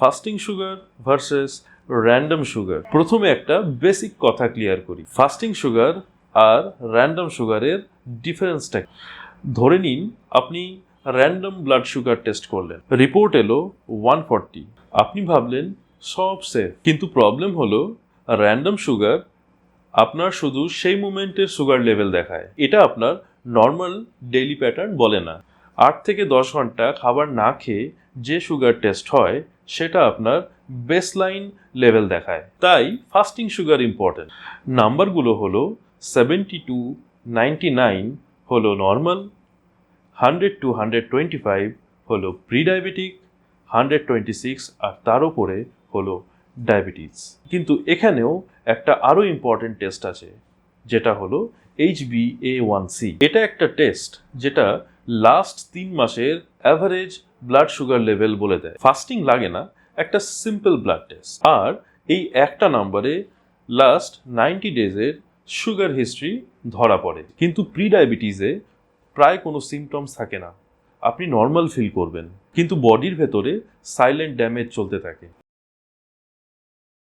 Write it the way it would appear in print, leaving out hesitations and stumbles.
Fasting sugar versus random sugar. প্রথমে একটা basic কথা ক্লিয়ার করি, ফাস্টিং সুগার আর র্যান্ডম সুগারের ডিফারেন্সটা। ধরে নিন আপনি র্যান্ডম ব্লাড সুগার টেস্ট করলেন, রিপোর্ট এলো 140, আপনি ভাবলেন সব সেফ। কিন্তু প্রবলেম হলো র্যান্ডম সুগার আপনার শুধু সেই মুমেন্টের সুগার লেভেল দেখায়, এটা আপনার নর্মাল ডেইলি প্যাটার্ন বলে না। 8 থেকে 10 ঘন্টা খাবার না খেয়ে যে সুগার টেস্ট হয় সেটা আপনার বেসলাইন লেভেল দেখায়। তাই ফাস্টিং সুগার ইম্পর্টেন্ট। নাম্বারগুলো হলো 72 99 হলো নর্মাল, 100 to 125 হলো প্রি ডায়াবেটিক, 126 আর তার উপরে হলো ডায়াবেটিস। কিন্তু এখানেও একটা আরো ইম্পর্টেন্ট টেস্ট আছে, যেটা হলো HbA1c। এটা একটা টেস্ট যেটা লাস্ট 3 মাসের অ্যাভারেজ ব্লাড সুগার লেভেল বলে দেয়। ফাস্টিং লাগে না, একটা সিম্পল ব্লাড টেস্ট। আর এই একটা নাম্বারে লাস্ট 90 ডেজের সুগার হিস্ট্রি ধরা পড়ে। কিন্তু প্রি ডায়াবেটিসে প্রায় কোনো সিমটমস থাকে না, আপনি নর্মাল ফিল করবেন, কিন্তু বডির ভেতরে সাইলেন্ট ড্যামেজ চলতে থাকে।